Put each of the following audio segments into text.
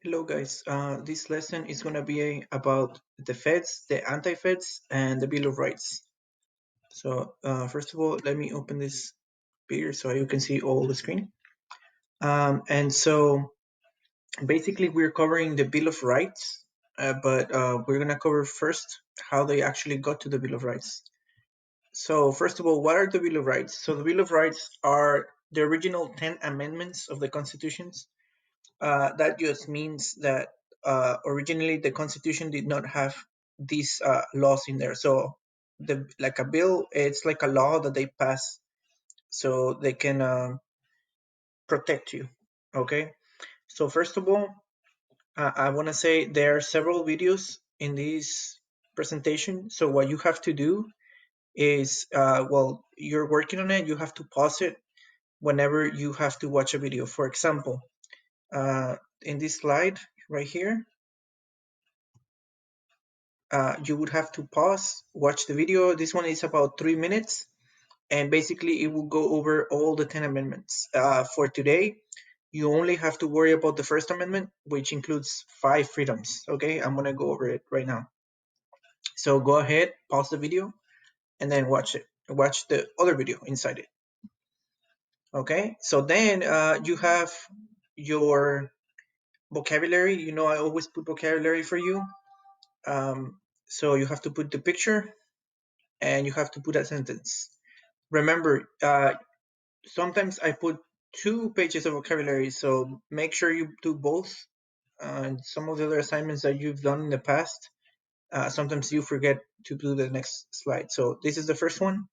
Hello guys, this lesson is going to be about the feds, the anti-feds, and the Bill of Rights. So first of all, let me open this bigger so you can see all the screen. And so basically we're covering the Bill of Rights, but we're going to cover first how they actually got to the Bill of Rights. So first of all, what are the Bill of Rights? So the Bill of Rights are the original 10 amendments of the Constitutions. That just means that originally the Constitution did not have these laws in there. So like a bill, it's like a law that they pass so they can protect you. Okay. So first of all, I want to say there are several videos in this presentation. So what you have to do is, well, you're working on it. You have to pause it whenever you have to watch a video. For example, in this slide right here, you would have to pause, watch the video. This one is about 3 minutes, and basically it will go over all the 10 amendments. For today, you only have to worry about the First Amendment, which includes 5 freedoms. Okay, I'm gonna go over it right now. So go ahead, pause the video, and then watch it. Watch the other video inside it. Okay, so then you have your vocabulary. You know, I always put vocabulary for you. So you have to put the picture and you have to put a sentence. Remember, sometimes I put 2 pages of vocabulary, so make sure you do both. And some of the other assignments that you've done in the past, sometimes you forget to do the next slide. So this is the first one.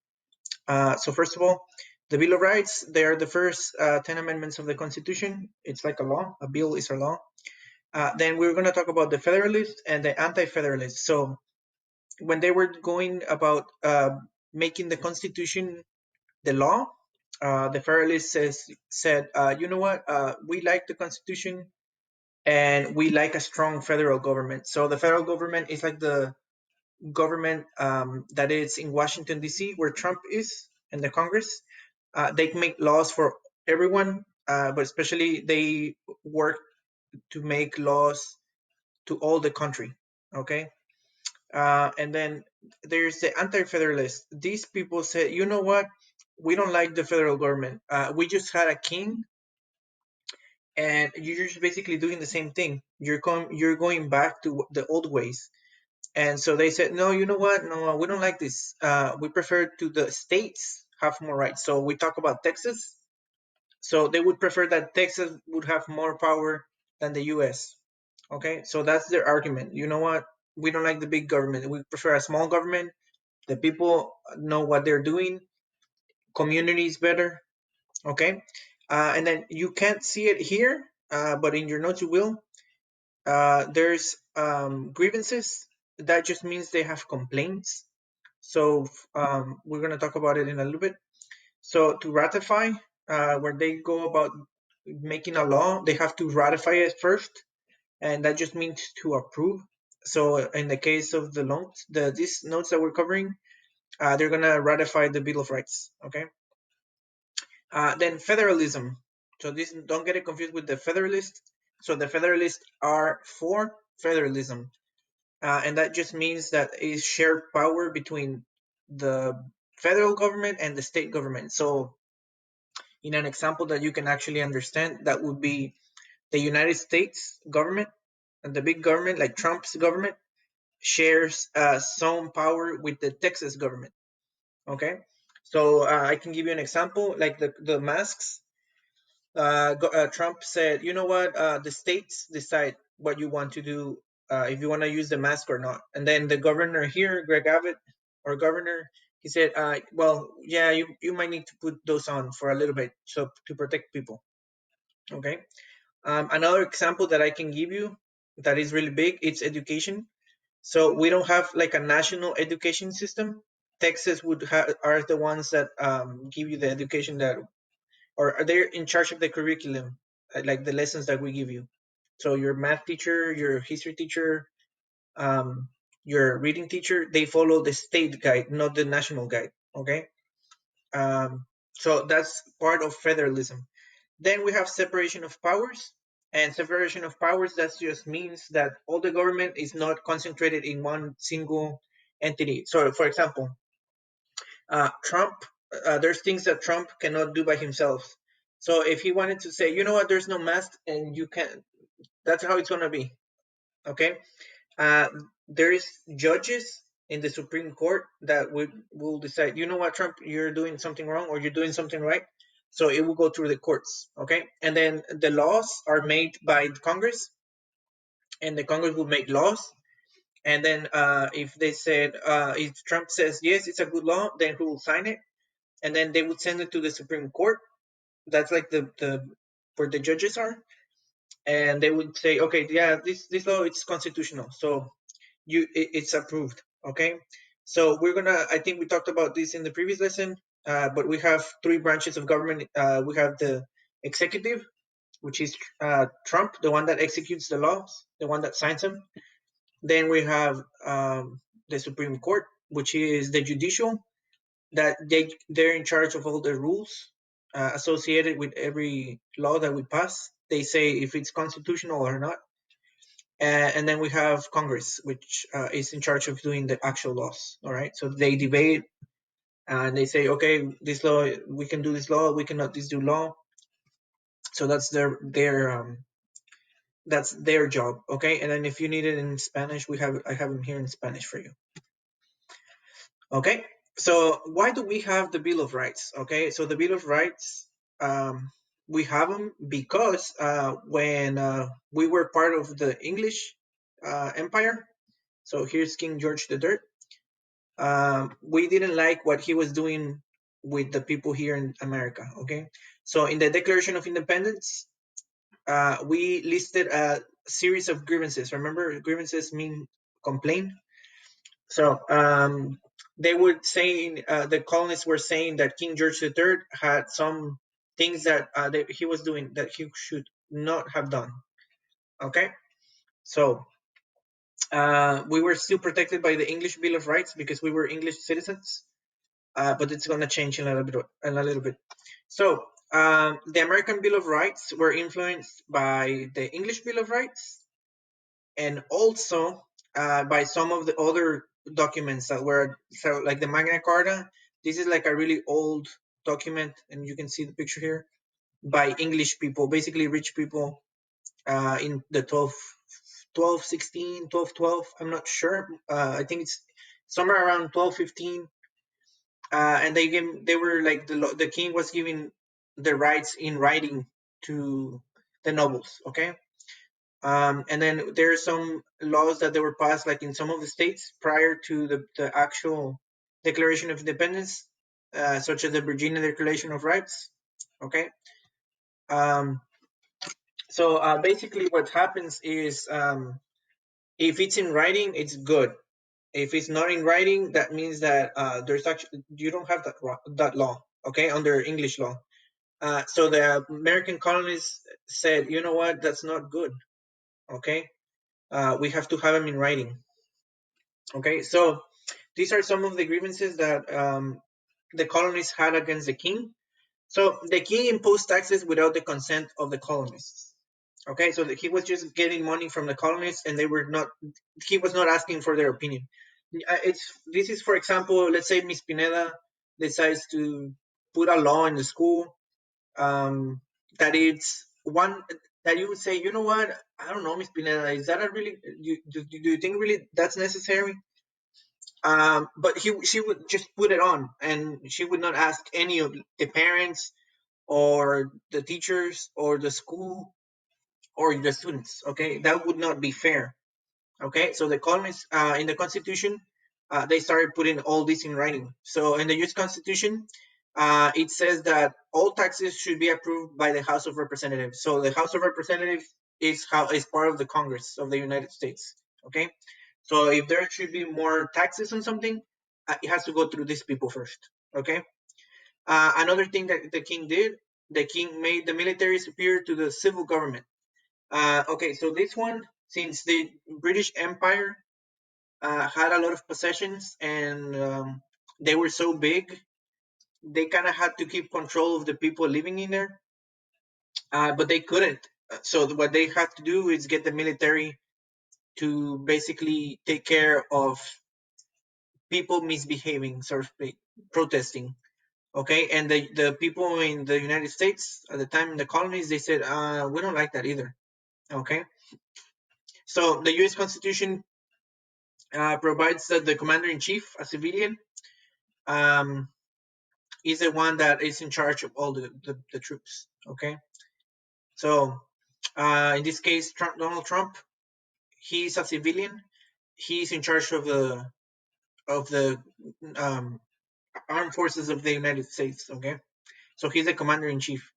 So first of all, the Bill of Rights, they are the first 10 amendments of the Constitution. It's like a law. A bill is a law. Then we're going to talk about the Federalists and the Anti-Federalists. So when they were going about making the Constitution the law, the Federalists said, you know what, we like the Constitution and we like a strong federal government. So the federal government is like the government that is in Washington, D.C., where Trump is, and the Congress. They make laws for everyone, but especially they work to make laws to all the country. Okay. And then there's the anti-federalists. These people say, you know what? We don't like the federal government. We just had a king, and you're just basically doing the same thing. You're going back to the old ways. And so they said, no, you know what? No, we don't like this. We prefer to the states have more rights. So we talk about Texas. So they would prefer that Texas would have more power than the U.S. Okay, so that's their argument. You know what? We don't like the big government. We prefer a small government. The people know what they're doing. Community is better. Okay, and then you can't see it here, but in your notes you will. There's grievances. That just means they have complaints. So we're going to talk about it in a little bit. So to ratify, where they go about making a law, they have to ratify it first, and that just means to approve. So in the case of the notes, these notes that we're covering, they're going to ratify the Bill of Rights. Okay. Then federalism. So this, don't get it confused with the Federalists. So the Federalists are for federalism, and that just means that is shared power between the federal government and the state government. So in an example that you can actually understand, that would be the United States government and the big government, like Trump's government, shares some power with the Texas government. Okay, so I can give you an example, like the masks. Trump said, you know what, the states decide what you want to do, if you want to use the mask or not. And then the governor here, Greg Abbott, or governor, he said, well, yeah, you might need to put those on for a little bit, so to protect people. Okay. Another example that I can give you that is really big, it's education. So we don't have like a national education system. Texas would are the ones that give you the education that, or are they in charge of the curriculum, like the lessons that we give you. So your math teacher, your history teacher, your reading teacher, they follow the state guide, not the national guide. Okay. So that's part of federalism. Then we have separation of powers. And separation of powers, that just means that all the government is not concentrated in one single entity. So, for example, Trump, there's things that Trump cannot do by himself. So if he wanted to say, you know what, there's no mask, and you can, that's how it's gonna be. Okay. Uh, there is judges in the Supreme Court that will decide, you know what, Trump, you're doing something wrong or you're doing something right. So it will go through the courts. Okay. And then the laws are made by Congress, and the Congress will make laws. And then if they said, if Trump says, yes, it's a good law, then who will sign it? And then they would send it to the Supreme Court. That's like the where the judges are. And they would say, okay, yeah, this law, it's constitutional. So it's approved. Okay. So we're gonna, I think we talked about this in the previous lesson, but we have three branches of government. We have the executive, which is Trump, the one that executes the laws, the one that signs them. Then we have the Supreme Court, which is the judicial, that they're in charge of all the rules associated with every law that we pass. They say if it's constitutional or not. And then we have Congress, which is in charge of doing the actual laws. All right, so they debate and they say, okay, this law, we can do this law, we cannot this do law. So that's their job. Okay, and then if you need it in Spanish, I have them here in Spanish for you. Okay, so why do we have the Bill of Rights? Okay, so the Bill of Rights, we have them because when we were part of the English Empire, so here's King George III. We didn't like what he was doing with the people here in America. Okay, so in the Declaration of Independence, we listed a series of grievances. Remember, grievances mean complaint. So they were saying, the colonists were saying that King George III had some things that he was doing that he should not have done. Okay, so we were still protected by the English Bill of Rights because we were English citizens, but it's going to change in a little bit. So the American Bill of Rights were influenced by the English Bill of Rights, and also by some of the other documents that were, so like the Magna Carta. This is like a really old document, and you can see the picture here, by English people, basically rich people, in the 1216, 1212. I'm not sure. I think it's somewhere around 1215. And they were like, the king was giving the rights in writing to the nobles. Okay. And then there are some laws that they were passed, like in some of the states prior to the actual Declaration of Independence, such as the Virginia Declaration of Rights. Okay. Um, so basically, what happens is, if it's in writing, it's good. If it's not in writing, that means that there's actually, you don't have that law. Okay, under English law. So the American colonists said, you know what, that's not good. Okay, we have to have them in writing. Okay, so these are some of the grievances that the colonists had against the king. So the king imposed taxes without the consent of the colonists. Okay, so he was just getting money from the colonists, and they were not. He was not asking for their opinion. This is, for example, let's say Miss Pineda decides to put a law in the school, that it's one that you would say, you know what, I don't know, Miss Pineda, is that a really, do you think really that's necessary? But she would just put it on, and she would not ask any of the parents or the teachers or the school or the students. Okay, that would not be fair. Okay, so the colonists, in the Constitution, they started putting all this in writing. So in the U.S. Constitution, it says that all taxes should be approved by the House of Representatives. So the House of Representatives is part of the Congress of the United States. Okay, so if there should be more taxes on something, it has to go through these people first. Okay. Another thing that the king did, the king made the military superior to the civil government. Okay, so this one, since the British Empire had a lot of possessions, and they were so big, they kind of had to keep control of the people living in there, but they couldn't. So what they have to do is get the military to basically take care of people misbehaving, sort of protesting. Okay, and the people in the United States at the time in the colonies, they said, we don't like that either. Okay, so the U.S. Constitution provides that the commander in chief, a civilian, um, is the one that is in charge of all the troops. Okay, so in this case, Donald Trump, he's a civilian. He's in charge of the um, armed forces of the United States. Okay, so he's the commander in chief.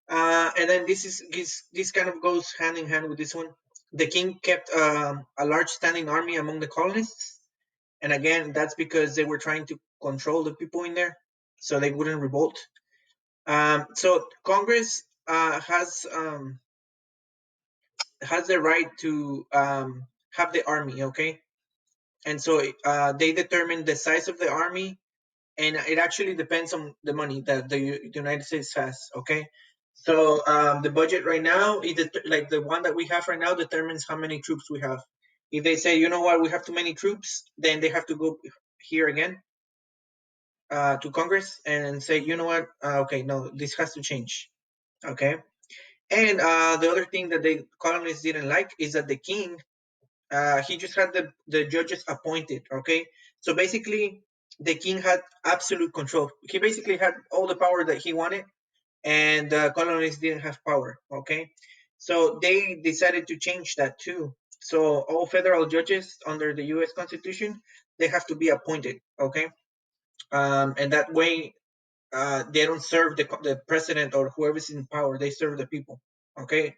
And then this kind of goes hand in hand with this one. The king kept a large standing army among the colonists, and again, that's because they were trying to control the people in there, so they wouldn't revolt. So Congress has the right to have the army, okay, and so they determine the size of the army, and it actually depends on the money that the United States has. Okay, so the budget right now, like the one that we have right now, determines how many troops we have. If they say, you know what, we have too many troops, then they have to go here again to Congress and say, you know what, okay, no, this has to change. Okay, and the other thing that the colonists didn't like is that the king, he just had the judges appointed. Okay, so basically the king had absolute control. He basically had all the power that he wanted, and the colonists didn't have power. Okay, so they decided to change that too. So all federal judges under the U.S. Constitution, they have to be appointed. Okay, and that way they don't serve the president or whoever's in power. They serve the people. Okay,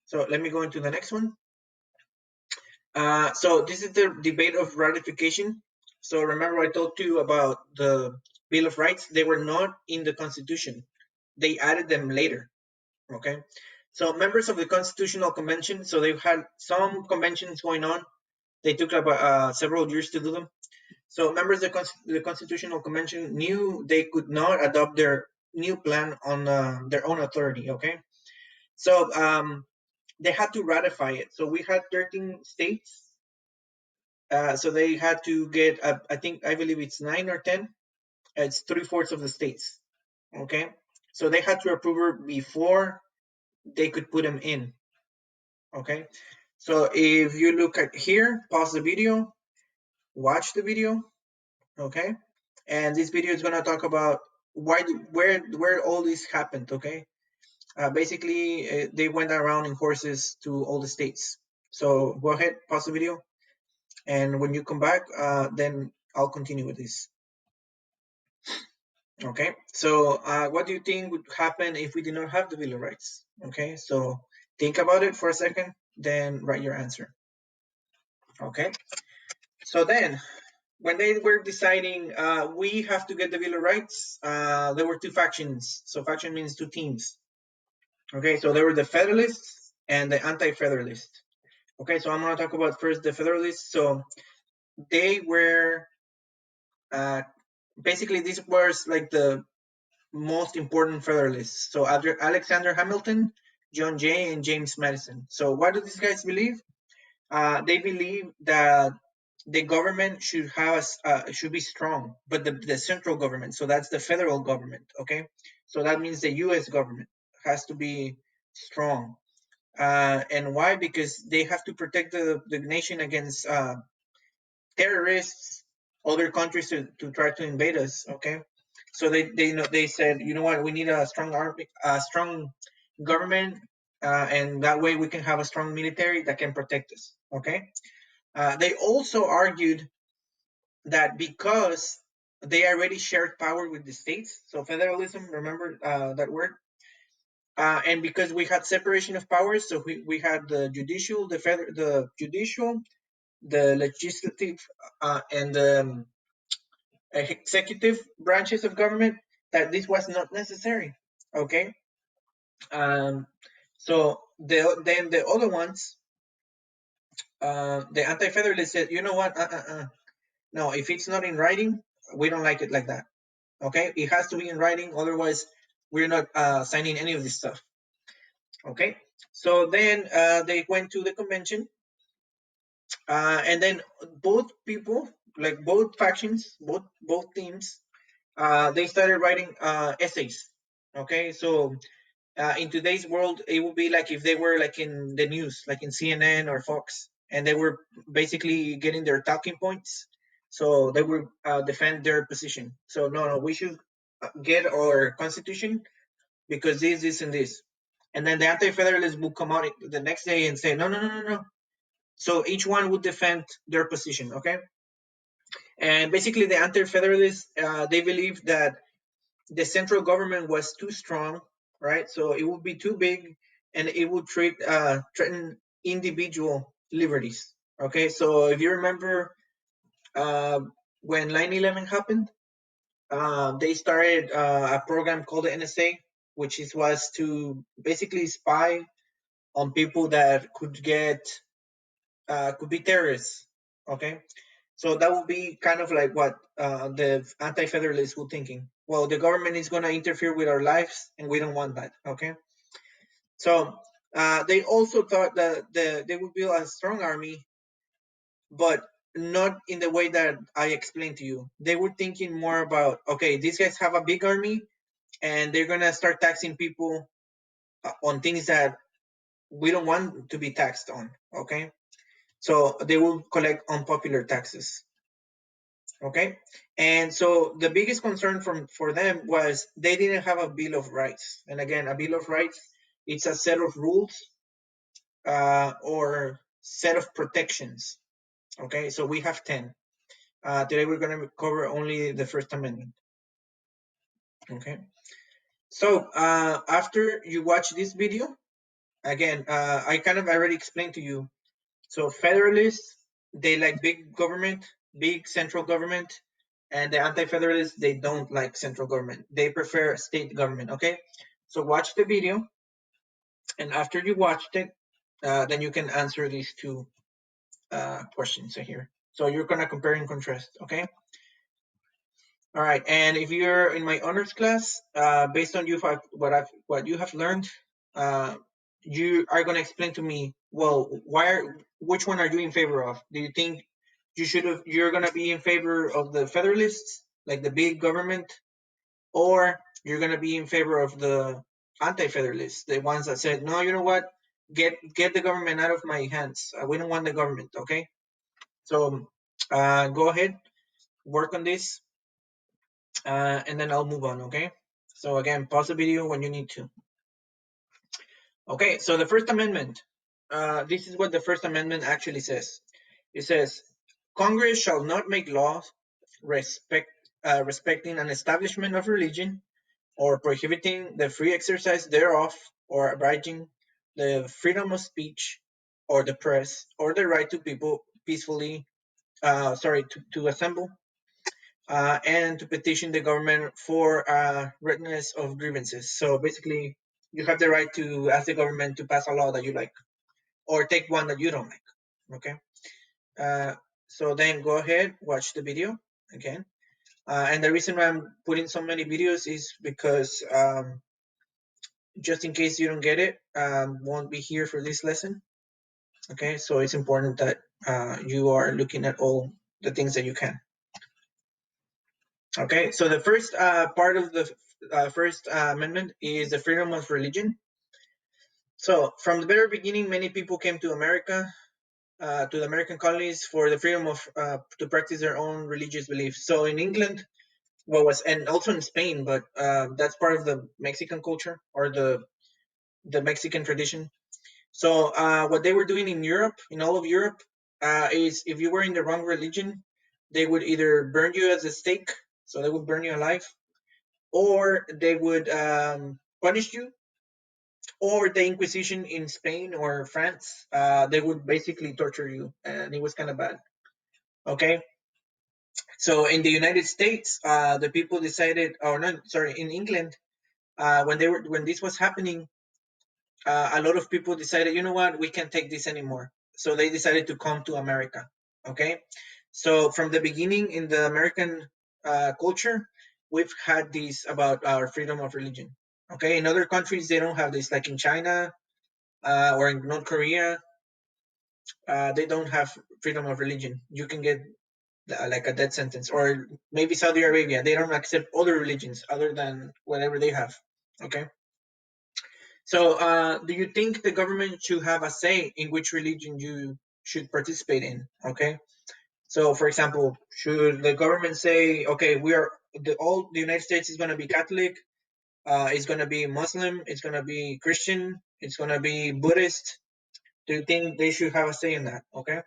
so let me go into the next one. So this is the debate of ratification. So remember I told you about the Bill of Rights. They were not in the Constitution. They added them later. Okay. So members of the Constitutional Convention. So they've had some conventions going on. They took about several years to do them. So members of the Constitutional Convention knew they could not adopt their new plan on their own authority. Okay. So they had to ratify it. So we had 13 states, so they had to get, I believe it's 9 or 10. It's 3/4 of the states. Okay, so they had to approve her before they could put them in. Okay, so if you look at here, pause the video, watch the video. Okay, and this video is gonna talk about where all this happened. Okay, basically they went around in horses to all the states. So go ahead, pause the video, and when you come back, then I'll continue with this. Okay, so what do you think would happen if we did not have the Bill of Rights? Okay, so think about it for a second, then write your answer. Okay, so then when they were deciding, we have to get the Bill of Rights, there were two factions. So faction means two teams. Okay, so there were the Federalists and the Anti-Federalists. Okay, so I'm going to talk about first the Federalists. So they were basically, this was like the most important Federalists. So Alexander Hamilton, John Jay, and James Madison. So what do these guys believe? They believe that the government should be strong, but the central government, so that's the federal government. Okay, so that means the U.S. government has to be strong. And why? Because they have to protect the nation against terrorists, other countries to try to invade us. Okay, so they said, you know what, we need a strong army, a strong government, and that way we can have a strong military that can protect us. Okay, they also argued that because they already shared power with the states, so federalism, remember that word, and because we had separation of powers, so we had the judicial, the judicial, the legislative, and the executive branches of government, that this was not necessary. Okay, um, so then the other ones, the anti-federalists said, you know what, no, if it's not in writing, we don't like it like that. Okay, it has to be in writing, otherwise we're not signing any of this stuff. Okay, so then they went to the convention, and then both people, like both factions, both teams, they started writing essays. Okay, so in today's world, it would be like if they were like in the news, like in CNN or Fox, and they were basically getting their talking points. So they would defend their position. So no, we should get our constitution because this, and this. And then the anti-federalists would come out the next day and say, no, no, no, no, no. So each one would defend their position, okay? And basically, the anti-federalists they believed that the central government was too strong, right? So it would be too big, and it would threaten individual liberties. Okay, so if you remember uh, when 9/11 happened, they started a program called the NSA, which was to basically spy on people that could be terrorists. Okay, so that would be kind of like what the anti-federalists were thinking. Well, the government is going to interfere with our lives, and we don't want that. Okay, so they also thought that they would build a strong army, but not in the way that I explained to you. They were thinking more about, okay, these guys have a big army, and they're going to start taxing people on things that we don't want to be taxed on. Okay, so they will collect unpopular taxes. Okay, and so the biggest concern for them was they didn't have a bill of rights. And again, a bill of rights, it's a set of rules or set of protections. Okay, so we have 10. Today we're going to cover only the First Amendment. Okay, so after you watch this video, again, I kind of already explained to you. So federalists, they like big government, big central government, and the anti-federalists, they don't like central government. They prefer state government. Okay, so watch the video, and after you watched it, then you can answer these two questions here. So you're gonna compare and contrast. Okay. All right, and if you're in my honors class, based on what you have learned, uh, you are gonna explain to me. Well, which one are you in favor of? Do you think you're gonna be in favor of the federalists, like the big government, or you're gonna be in favor of the anti-federalists, the ones that said, no, you know what, get the government out of my hands. We don't want the government. Okay, so go ahead, work on this, and then I'll move on, okay? So again, pause the video when you need to. Okay, so the First Amendment. This is what the First Amendment actually says. It says, Congress shall not make laws respecting an establishment of religion or prohibiting the free exercise thereof or abridging the freedom of speech or the press or the right to people peacefully, to assemble and to petition the government for redress of grievances. So basically, you have the right to ask the government to pass a law that you like, or take one that you don't like. Okay. Uh, so then go ahead, watch the video again. And the reason why I'm putting so many videos is because just in case you don't get it, won't be here for this lesson. Okay, so it's important that you are looking at all the things that you can. Okay, so the first part of the First Amendment is the freedom of religion. So from the very beginning, many people came to America, to the American colonies for the freedom of to practice their own religious beliefs. So in England, and also in Spain, but that's part of the Mexican culture or the Mexican tradition. So what they were doing in Europe, in all of Europe, is if you were in the wrong religion, they would either burn you as a stake, so they would burn you alive, or they would punish you, or the Inquisition in Spain or France, they would basically torture you, and it was kind of bad. Okay, so in the United States, the people decided, or no, sorry, in England, when this was happening, a lot of people decided, you know what, we can't take this anymore. So they decided to come to America. Okay, so from the beginning in the American culture, we've had this about our freedom of religion. Okay, in other countries they don't have this, like in China. or in North Korea, they don't have freedom of religion. You can get like a death sentence. Or maybe Saudi Arabia, they don't accept other religions other than whatever they have. Okay. So, do you think the government should have a say in which religion you should participate in? Okay. So, for example, should the government say, okay, we are all the United States is going to be Catholic, it's going to be Muslim, it's going to be Christian, it's going to be Buddhist? Do you think they should have a say in that? Okay.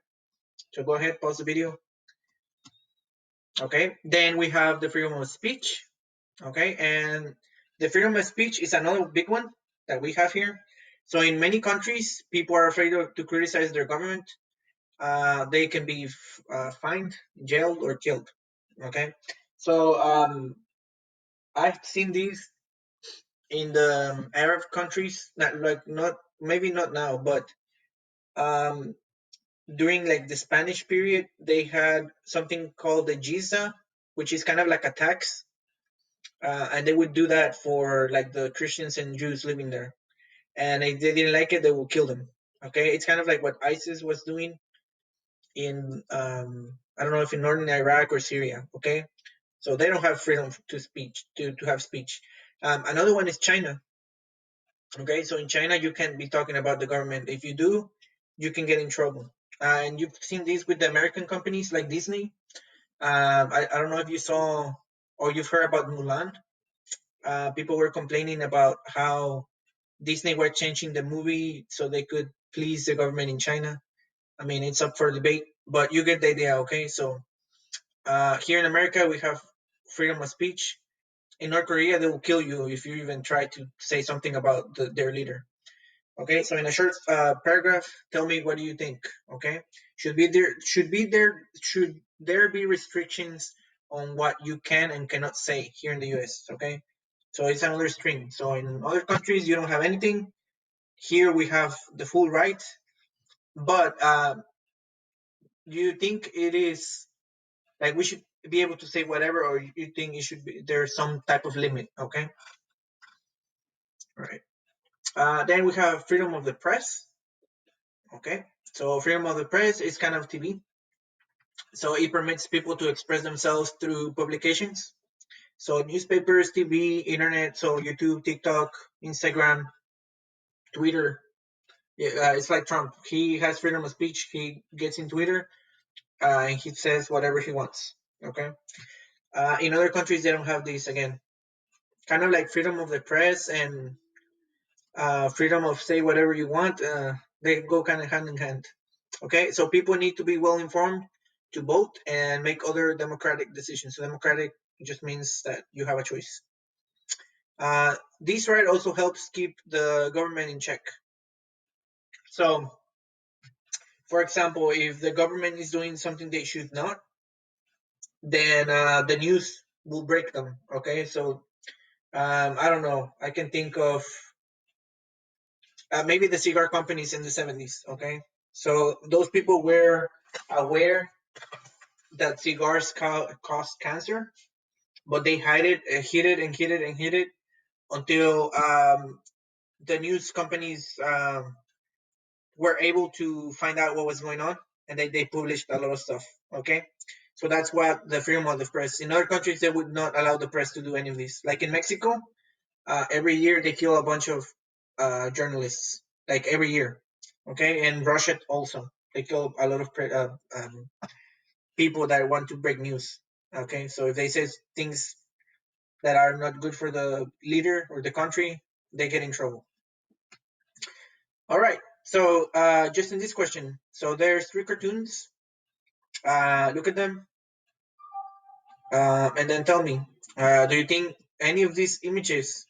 So go ahead, pause the video. Okay. Then we have the freedom of speech. Okay. And the freedom of speech is another big one that we have here. So in many countries, people are afraid to criticize their government. They can be fined, jailed, or killed. Okay. So I've seen these in the Arab countries, not maybe not now, but um, during like the Spanish period, they had something called the Giza, which is kind of like a tax, and they would do that for like the Christians and Jews living there. And if they didn't like it, they would kill them. Okay, it's kind of like what ISIS was doing in I don't know if in northern Iraq or Syria. Okay, so they don't have freedom to speech to have speech. Another one is China. Okay, so in China, you can't be talking about the government. If you do, you can get in trouble. And you've seen this with the American companies like Disney. I don't know if you saw or you've heard about Mulan. People were complaining about how Disney were changing the movie so they could please the government in China. I mean, it's up for debate, but you get the idea, okay? So here in America, we have freedom of speech. In North Korea, they will kill you if you even try to say something about their leader. Okay, so in a short paragraph, tell me what do you think? Okay, should there be restrictions on what you can and cannot say here in the U.S.? Okay, so it's another string. So in other countries, you don't have anything. Here we have the full right. But do you think it is like we should be able to say whatever, or you think it should be there's some type of limit? Okay, all right. Then we have freedom of the press. Okay, so freedom of the press is kind of TV. So it permits people to express themselves through publications. So newspapers, TV, internet, so YouTube, TikTok, Instagram, Twitter. Yeah, it's like Trump. He has freedom of speech. He gets in Twitter and he says whatever he wants. Okay. In other countries, they don't have this again. Kind of like freedom of the press and freedom of say whatever you want. They go kind of hand in hand. Okay, so people need to be well informed to vote and make other democratic decisions. So democratic just means that you have a choice. This right also helps keep the government in check. So, for example, if the government is doing something they should not, then the news will break them. Okay, so I don't know. I can think of maybe the cigar companies in the 70s. Okay, so those people were aware that cigars cause cancer, but they hide it, hid it, and hid it, and hid it until the news companies were able to find out what was going on, and they published a lot of stuff. Okay, so that's what the freedom of the press. In other countries, they would not allow the press to do any of this. Like in Mexico, every year they kill a bunch of journalists. Like every year, okay, and Russia also they kill a lot of people that want to break news. Okay, so if they say things that are not good for the leader or the country, they get in trouble. All right. So just in this question, so there's three cartoons. Look at them, and then tell me, do you think any of these images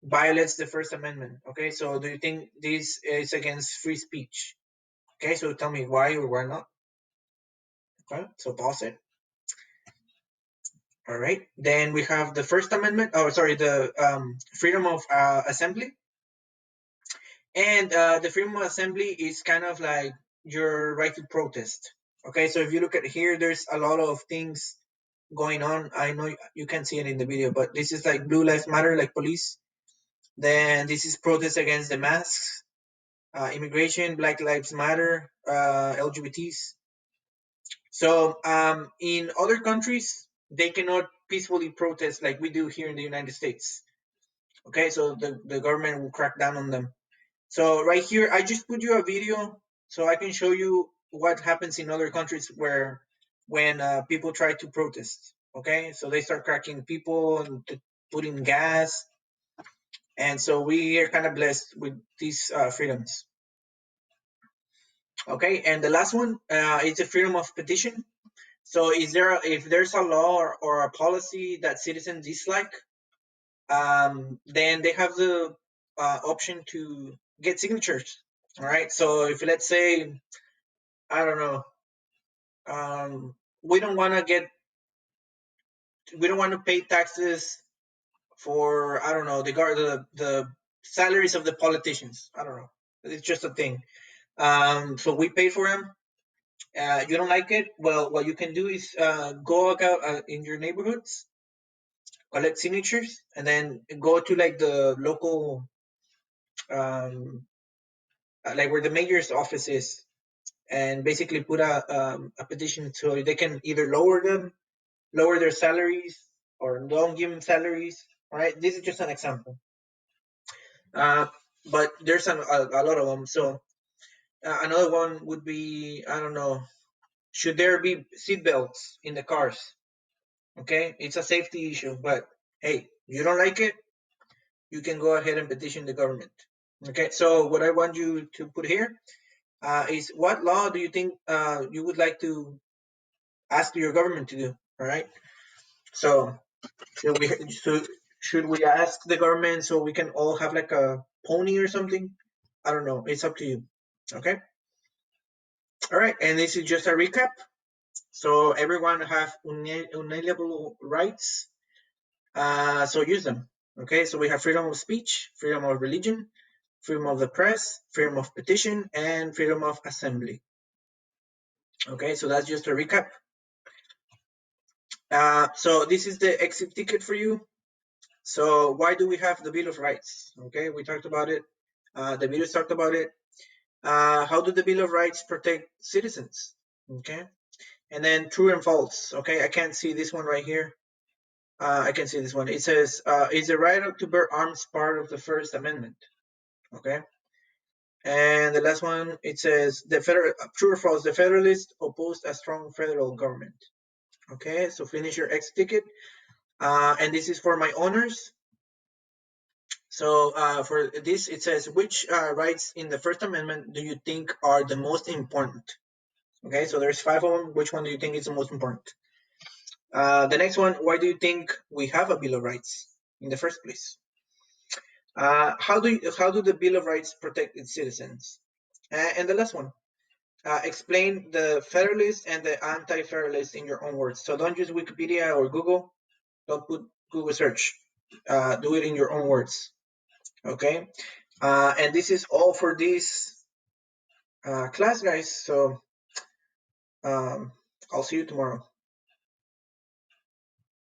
violates the First Amendment? Okay. So do you think this is against free speech? Okay. So tell me why or why not. Okay. So pause it. All right. Then we have the First Amendment. Oh, sorry, the freedom of assembly. And the freedom of assembly is kind of like your right to protest. Okay, so if you look at here, there's a lot of things going on. I know you can't see it in the video, but this is like Blue Lives Matter, like police. Then this is protest against the masks. immigration, Black Lives Matter, LGBTs. So in other countries, they cannot peacefully protest like we do here in the United States. Okay, so the government will crack down on them. So right here, I just put you a video so I can show you what happens in other countries where when people try to protest. Okay, so they start cracking people and putting gas, and so we are kind of blessed with these freedoms. Okay, and the last one is the freedom of petition. So is there if there's a law or a policy that citizens dislike, then they have the option to get signatures. All right. So if let's say I don't know, we don't want to pay taxes for I don't know the salaries of the politicians. I don't know. It's just a thing. So we pay for them. You don't like it? Well, what you can do is go out in your neighborhoods, collect signatures, and then go to like the local, like where the mayor's office is, and basically put a petition so they can either lower their salaries, or don't give them salaries. All right, this is just an example. Uh, but there's a lot of them. So another one would be I don't know. Should there be seat belts in the cars? Okay, it's a safety issue, but hey, you don't like it, you can go ahead and petition the government. Okay, so what I want you to put here is what law do you think you would like to ask your government to do? All right. So should we ask the government so we can all have like a pony or something? I don't know. It's up to you. Okay. All right. And this is just a recap. So everyone have unalienable rights. So use them. Okay. So we have freedom of speech, freedom of religion, freedom of the press, freedom of petition, and freedom of assembly. Okay. So that's just a recap. So this is the exit ticket for you. So why do we have the Bill of Rights? Okay, we talked about it. The videos talked about it. How do the Bill of Rights protect citizens? Okay, and then true and false. Okay, I can't see this one right here. I can see this one. It says, "Is the right to bear arms part of the First Amendment?" Okay, and the last one it says, "The federal true or false? The Federalists opposed a strong federal government." Okay, so finish your X ticket. And this is for my honors. So for this, it says, which rights in the First Amendment do you think are the most important? Okay, so there's 5 of them. Which one do you think is the most important? The next one, why do you think we have a Bill of Rights in the first place? How do the Bill of Rights protect its citizens? And the last one, explain the Federalist and the Anti-Federalist in your own words. So don't use Wikipedia or Google. Don't put Google search. Do it in your own words. Okay, and this is all for this class, guys. So I'll see you tomorrow.